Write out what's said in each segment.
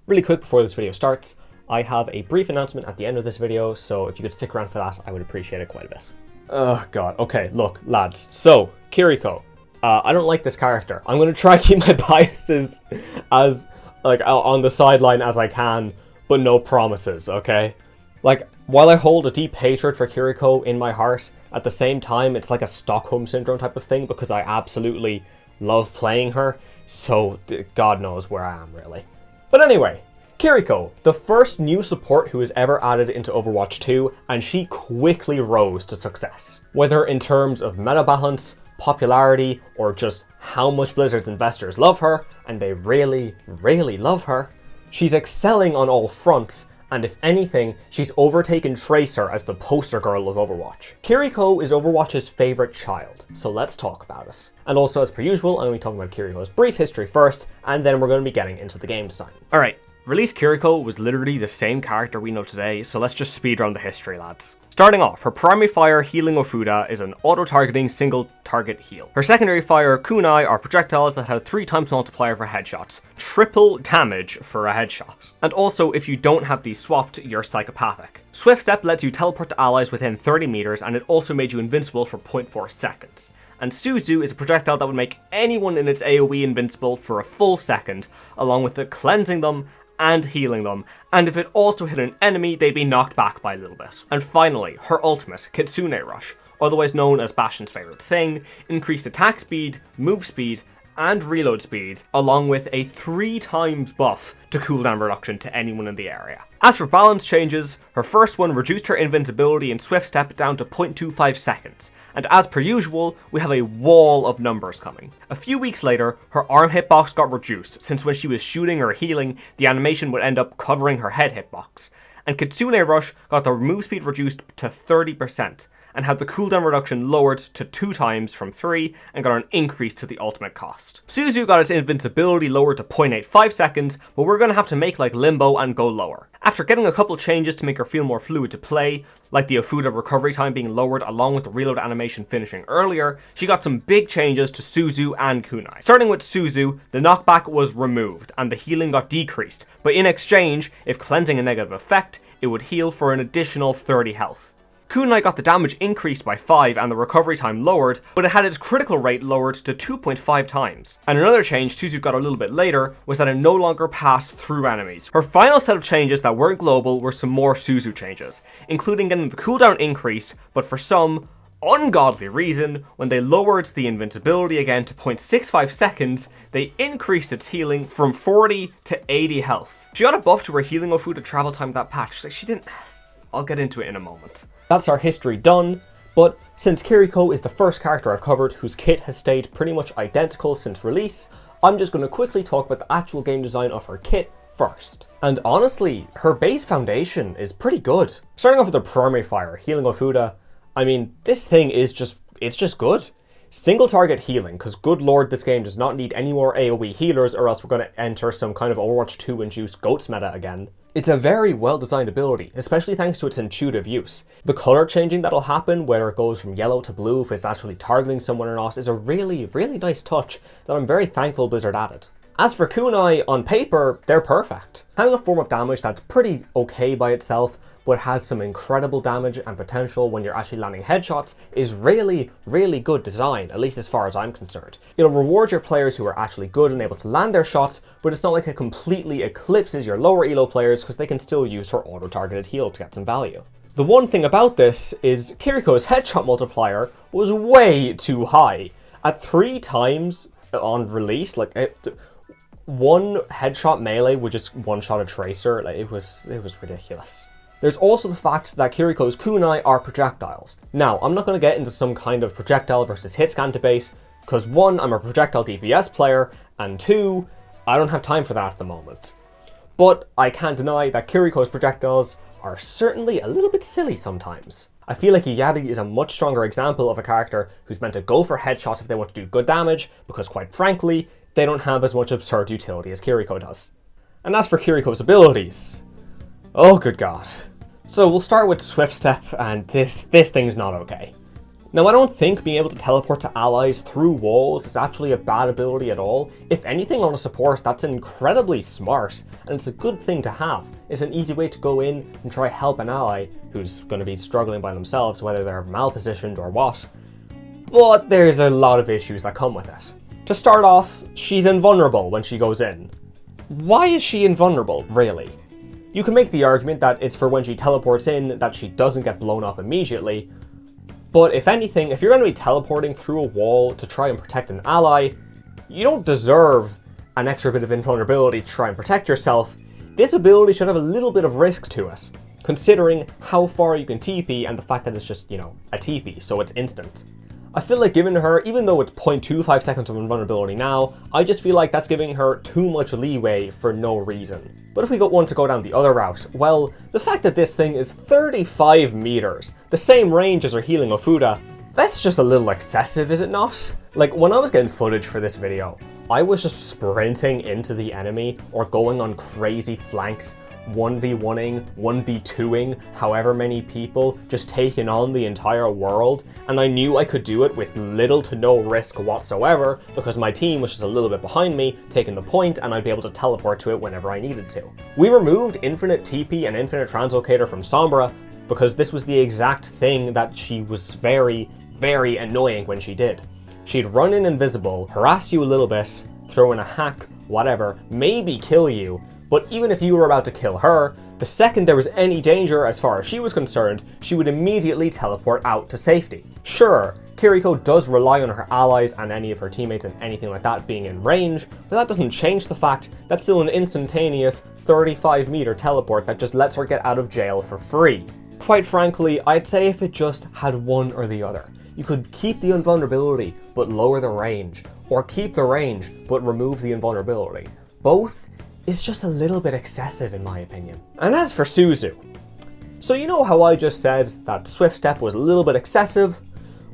Really quick before this video starts, I have a brief announcement at the end of this video, so if you could stick around for that, I would appreciate it quite a bit. Oh god, okay, look, lads. So, Kiriko. I don't like this character. I'm going to try to keep my biases as, on the sideline as I can, but no promises, okay? While I hold a deep hatred for Kiriko in my heart, at the same time, it's like a Stockholm Syndrome type of thing, because I absolutely love playing her, so God knows where I am, really. But anyway, Kiriko, the first new support who was ever added into Overwatch 2, and she quickly rose to success. Whether in terms of meta balance, popularity, or just how much Blizzard's investors love her, and they really, really love her, she's excelling on all fronts, and if anything, she's overtaken Tracer as the poster girl of Overwatch. Kiriko is Overwatch's favourite child, so let's talk about it. And also, as per usual, I'm going to be talking about Kiriko's brief history first, and then we're going to be getting into the game design. Alright, release Kiriko was literally the same character we know today, so let's just speed run the history, lads. Starting off, her primary fire, Healing Ofuda, is an auto-targeting single-target heal. Her secondary fire, Kunai, are projectiles that had 3 times multiplier for headshots. Triple damage for a headshot. And also, if you don't have these swapped, you're psychopathic. Swift Step lets you teleport to allies within 30 meters, and it also made you invincible for 0.4 seconds. And Suzu is a projectile that would make anyone in its AoE invincible for a full second, along with it cleansing them and healing them, and if it also hit an enemy, they'd be knocked back by a little bit. And finally, her ultimate, Kitsune Rush, otherwise known as Bastion's favourite thing, increased attack speed, move speed, and reload speed, along with a 3 times buff to cooldown reduction to anyone in the area. As for balance changes, her first one reduced her invincibility and Swift Step down to 0.25 seconds, and as per usual, we have a wall of numbers coming. A few weeks later, her arm hitbox got reduced, since when she was shooting or healing, the animation would end up covering her head hitbox. And Kitsune Rush got the move speed reduced to 30%, and had the cooldown reduction lowered to 2 times from 3, and got an increase to the ultimate cost. Suzu got its invincibility lowered to 0.85 seconds, but we're going to have to make like Limbo and go lower. After getting a couple changes to make her feel more fluid to play, like the Ofuda recovery time being lowered along with the reload animation finishing earlier, she got some big changes to Suzu and Kunai. Starting with Suzu, the knockback was removed, and the healing got decreased, but in exchange, if cleansing a negative effect, it would heal for an additional 30 health. Kunai got the damage increased by 5 and the recovery time lowered, but it had its critical rate lowered to 2.5 times. And another change Suzu got a little bit later was that it no longer passed through enemies. Her final set of changes that weren't global were some more Suzu changes, including getting the cooldown increased, but for some ungodly reason, when they lowered the invincibility again to 0.65 seconds, they increased its healing from 40 to 80 health. She got a buff to her Healing Ofuda travel time that patch, she didn't... I'll get into it in a moment. That's our history done, but since Kiriko is the first character I've covered whose kit has stayed pretty much identical since release, I'm just going to quickly talk about the actual game design of her kit first. And honestly, her base foundation is pretty good. Starting off with her primary fire, Healing Ofuda, I mean, this thing is just good. Single target healing, because good lord, this game does not need any more AoE healers or else we're going to enter some kind of Overwatch 2 induced GOATS meta again. It's a very well designed ability, especially thanks to its intuitive use. The color changing that'll happen, whether it goes from yellow to blue, if it's actually targeting someone or not, is a really, really nice touch that I'm very thankful Blizzard added. As for Kunai, on paper, they're perfect. Having a form of damage that's pretty okay by itself, but has some incredible damage and potential when you're actually landing headshots is really, really good design, at least as far as I'm concerned. It'll reward your players who are actually good and able to land their shots, but it's not like it completely eclipses your lower elo players because they can still use her auto-targeted heal to get some value. The one thing about this is Kiriko's headshot multiplier was way too high. At 3 times on release, one headshot melee would just one-shot a Tracer, it was ridiculous. There's also the fact that Kiriko's kunai are projectiles. Now, I'm not going to get into some kind of projectile versus hit scan debate, because 1, I'm a projectile DPS player, and 2, I don't have time for that at the moment. But I can't deny that Kiriko's projectiles are certainly a little bit silly sometimes. I feel like Yadi is a much stronger example of a character who's meant to go for headshots if they want to do good damage, because quite frankly, they don't have as much absurd utility as Kiriko does. And as for Kiriko's abilities, oh good god. So we'll start with Swift Step, and this thing's not okay. Now, I don't think being able to teleport to allies through walls is actually a bad ability at all. If anything, on a support, that's incredibly smart, and it's a good thing to have. It's an easy way to go in and try help an ally who's going to be struggling by themselves, whether they're malpositioned or what. But there's a lot of issues that come with it. To start off, she's invulnerable when she goes in. Why is she invulnerable, really? You can make the argument that it's for when she teleports in that she doesn't get blown up immediately, but if anything, if you're going to be teleporting through a wall to try and protect an ally, you don't deserve an extra bit of invulnerability to try and protect yourself. This ability should have a little bit of risk to it, considering how far you can TP and the fact that it's just, a TP, so it's instant. I feel like giving her, even though it's 0.25 seconds of invulnerability now, I just feel like that's giving her too much leeway for no reason. But if we want to go down the other route, well, the fact that this thing is 35 meters, the same range as her healing Ofuda, that's just a little excessive, is it not? Like, when I was getting footage for this video, I was just sprinting into the enemy or going on crazy flanks, 1v1ing, 1v2ing, however many people, just taking on the entire world, and I knew I could do it with little to no risk whatsoever because my team was just a little bit behind me, taking the point, and I'd be able to teleport to it whenever I needed to. We removed infinite TP and infinite translocator from Sombra because this was the exact thing that she was very, very annoying when she did. She'd run in invisible, harass you a little bit, throw in a hack, whatever, maybe kill you, but even if you were about to kill her, the second there was any danger as far as she was concerned, she would immediately teleport out to safety. Sure, Kiriko does rely on her allies and any of her teammates and anything like that being in range, but that doesn't change the fact that's still an instantaneous 35-meter teleport that just lets her get out of jail for free. Quite frankly, I'd say if it just had one or the other. You could keep the invulnerability but lower the range, or keep the range but remove the invulnerability. Both is just a little bit excessive in my opinion. And as for Suzu, so you know how I just said that Swift Step was a little bit excessive?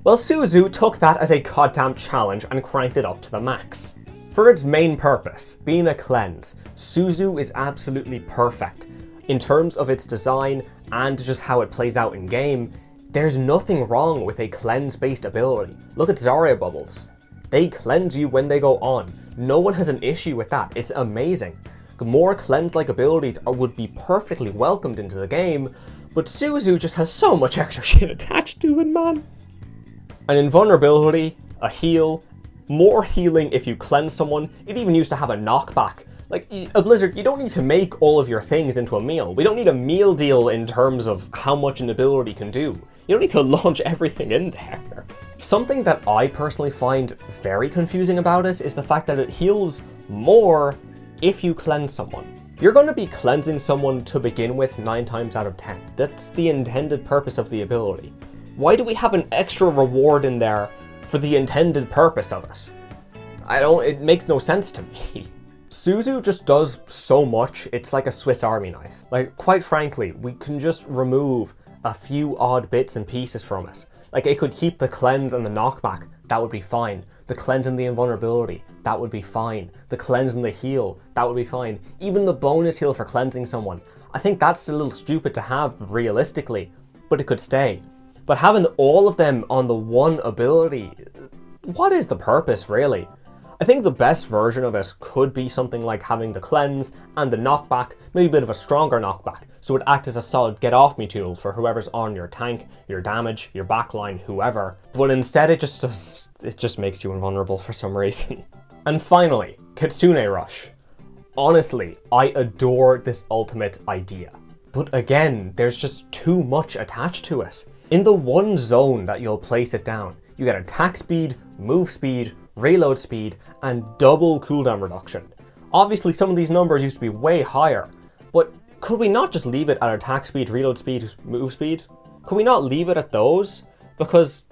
Well, Suzu took that as a goddamn challenge and cranked it up to the max. For its main purpose, being a cleanse, Suzu is absolutely perfect. In terms of its design and just how it plays out in game, there's nothing wrong with a cleanse-based ability. Look at Zarya bubbles. They cleanse you when they go on. No one has an issue with that. It's amazing. More cleanse-like abilities would be perfectly welcomed into the game, but Suzu just has so much extra shit attached to it, man. An invulnerability, a heal, more healing if you cleanse someone. It even used to have a knockback. Like, a Blizzard, you don't need to make all of your things into a meal. We don't need a meal deal in terms of how much an ability can do. You don't need to launch everything in there. Something that I personally find very confusing about it is the fact that it heals more if you cleanse someone. You're going to be cleansing someone to begin with 9 times out of 10. That's the intended purpose of the ability. Why do we have an extra reward in there for the intended purpose of it? It makes no sense to me. Suzu just does so much, it's like a Swiss Army knife. Like, quite frankly, we can just remove a few odd bits and pieces from it. Like, it could keep the cleanse and the knockback, that would be fine. The cleanse and the invulnerability, that would be fine. The cleanse and the heal, that would be fine. Even the bonus heal for cleansing someone. I think that's a little stupid to have realistically, but it could stay. But having all of them on the one ability, what is the purpose really? I think the best version of it could be something like having the cleanse and the knockback, maybe a bit of a stronger knockback, so it act as a solid get off me tool for whoever's on your tank, your damage, your backline, whoever. But instead it just makes you invulnerable for some reason. And finally, Kitsune Rush. Honestly, I adore this ultimate idea. But again, there's just too much attached to it. In the one zone that you'll place it down, you get attack speed, move speed, reload speed, and double cooldown reduction. Obviously some of these numbers used to be way higher, but could we not just leave it at attack speed, reload speed, move speed? Could we not leave it at those? Because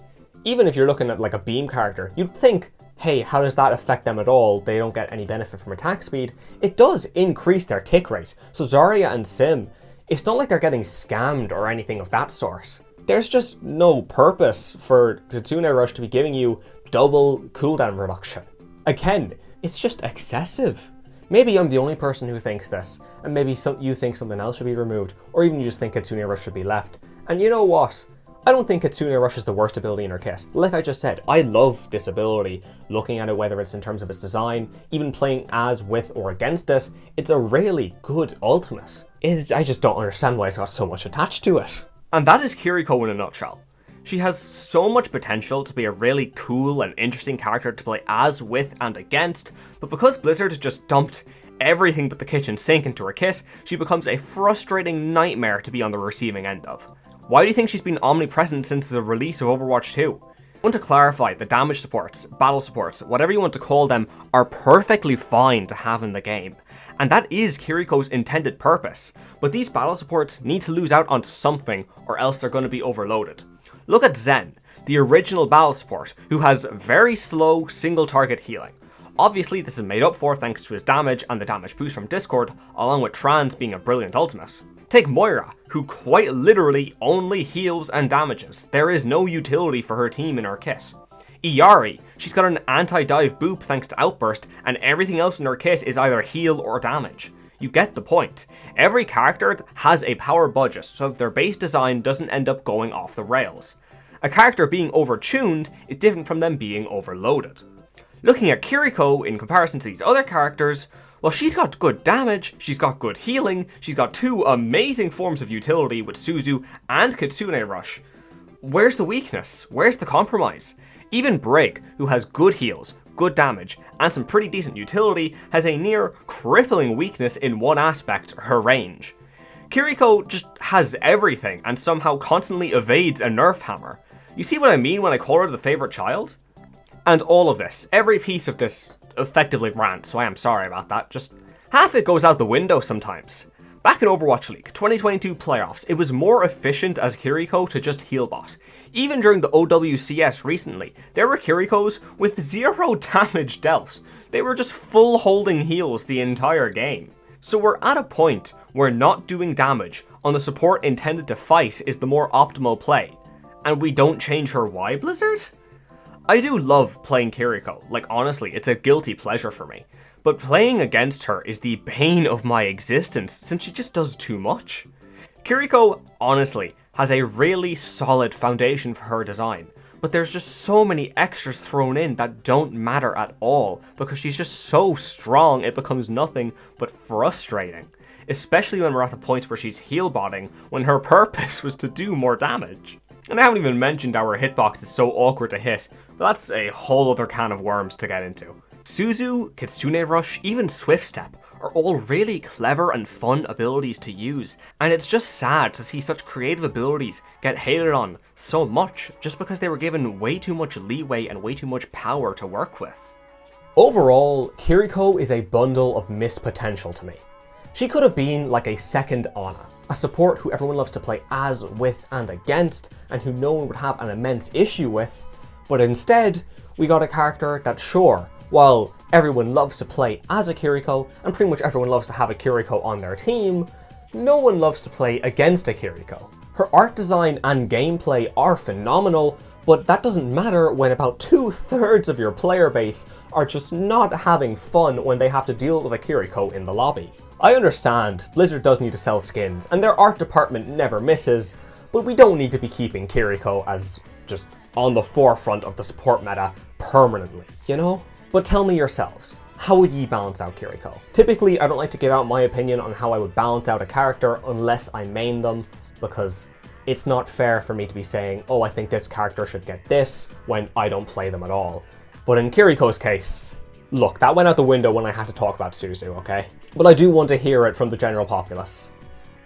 even if you're looking at like a beam character, you'd think, hey, how does that affect them at all? They don't get any benefit from attack speed. It does increase their tick rate. So Zarya and Sim, it's not like they're getting scammed or anything of that sort. There's just no purpose for Kitsune Rush to be giving you double cooldown reduction. Again, it's just excessive. Maybe I'm the only person who thinks this, and maybe you think something else should be removed, or even you just think Kitsune Rush should be left. And you know what? I don't think Kitsune Rush is the worst ability in her kit. Like I just said, I love this ability. Looking at it, whether it's in terms of its design, even playing as, with, or against it, it's a really good ultimate. I just don't understand why it's got so much attached to it. And that is Kiriko in a nutshell. She has so much potential to be a really cool and interesting character to play as, with, and against, but because Blizzard just dumped everything but the kitchen sink into her kit, she becomes a frustrating nightmare to be on the receiving end of. Why do you think she's been omnipresent since the release of Overwatch 2? I want to clarify, the damage supports, battle supports, whatever you want to call them, are perfectly fine to have in the game. And that is Kiriko's intended purpose, but these battle supports need to lose out on something or else they're going to be overloaded. Look at Zen, the original battle support, who has very slow single target healing. Obviously this is made up for thanks to his damage and the damage boost from Discord, along with Trans being a brilliant ultimate. Take Moira, who quite literally only heals and damages. There is no utility for her team in her kit. Iyari, she's got an anti-dive boop thanks to Outburst, and everything else in her kit is either heal or damage. You get the point. Every character has a power budget, so their base design doesn't end up going off the rails. A character being overtuned is different from them being overloaded. Looking at Kiriko in comparison to these other characters, well, she's got good damage, she's got good healing, she's got two amazing forms of utility with Suzu and Kitsune Rush. Where's the weakness? Where's the compromise? Even Brig, who has good heals, good damage, and some pretty decent utility, has a near crippling weakness in one aspect, her range. Kiriko just has everything and somehow constantly evades a nerf hammer. You see what I mean when I call her the favourite child? And all of this, every piece of this effectively rant, so I am sorry about that, just half it goes out the window sometimes. Back in Overwatch League 2022 playoffs, it was more efficient as Kiriko to just healbot. Even during the OWCS recently, there were Kirikos with 0 damage dealt. They were just full holding heals the entire game. So we're at a point where not doing damage on the support intended to fight is the more optimal play. And we don't change her why, Blizzard? I do love playing Kiriko, like honestly, it's a guilty pleasure for me. But playing against her is the bane of my existence since she just does too much. Kiriko, honestly, has a really solid foundation for her design, but there's just so many extras thrown in that don't matter at all because she's just so strong it becomes nothing but frustrating. Especially when we're at the point where she's heal-botting when her purpose was to do more damage. And I haven't even mentioned our hitbox is so awkward to hit, but that's a whole other can of worms to get into. Suzu, Kitsune Rush, even Swift Step are all really clever and fun abilities to use, and it's just sad to see such creative abilities get hated on so much just because they were given way too much leeway and way too much power to work with. Overall, Kiriko is a bundle of missed potential to me. She could have been like a second Ana, a support who everyone loves to play as, with, and against, and who no one would have an immense issue with, but instead, we got a character that sure, while everyone loves to play as a Kiriko, and pretty much everyone loves to have a Kiriko on their team, no one loves to play against a Kiriko. Her art design and gameplay are phenomenal, but that doesn't matter when about 2/3 of your player base are just not having fun when they have to deal with a Kiriko in the lobby. I understand, Blizzard does need to sell skins, and their art department never misses, but we don't need to be keeping Kiriko as just on the forefront of the support meta permanently, you know? But tell me yourselves, how would ye balance out Kiriko? Typically, I don't like to give out my opinion on how I would balance out a character unless I main them, because it's not fair for me to be saying, oh, I think this character should get this, when I don't play them at all. But in Kiriko's case, look, that went out the window when I had to talk about Suzu, okay? But I do want to hear it from the general populace.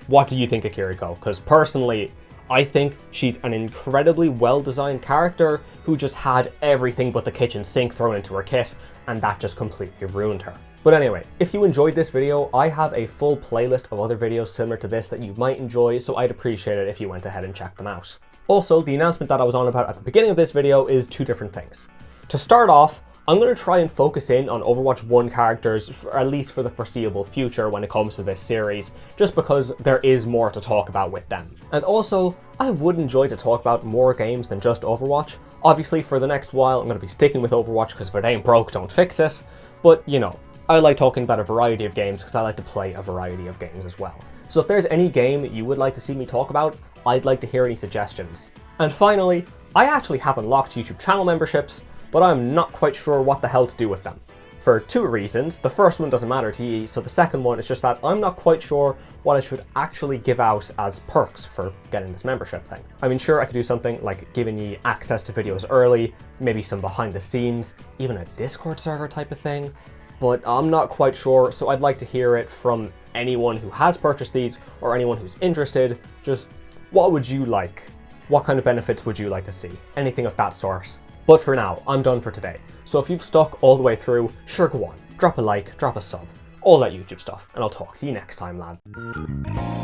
What do you think of Kiriko? Because personally, I think she's an incredibly well-designed character who just had everything but the kitchen sink thrown into her kit, and that just completely ruined her. But anyway, if you enjoyed this video, I have a full playlist of other videos similar to this that you might enjoy, so I'd appreciate it if you went ahead and checked them out. Also, the announcement that I was on about at the beginning of this video is two different things. To start off, I'm going to try and focus in on Overwatch 1 characters, at least for the foreseeable future when it comes to this series, just because there is more to talk about with them. And also, I would enjoy to talk about more games than just Overwatch. Obviously, for the next while, I'm going to be sticking with Overwatch because if it ain't broke, don't fix it. But, you know, I like talking about a variety of games because I like to play a variety of games as well. So if there's any game you would like to see me talk about, I'd like to hear any suggestions. And finally, I actually have unlocked YouTube channel memberships, but I'm not quite sure what the hell to do with them. For two reasons. The first one doesn't matter to you, so the second one is just that I'm not quite sure what I should actually give out as perks for getting this membership thing. I mean, sure, I could do something like giving you access to videos early, maybe some behind the scenes, even a Discord server type of thing, but I'm not quite sure, so I'd like to hear it from anyone who has purchased these or anyone who's interested. Just what would you like? What kind of benefits would you like to see? Anything of that sort. But for now, I'm done for today. So if you've stuck all the way through, sure, go on, drop a like, drop a sub, all that YouTube stuff, and I'll talk to you next time, lad.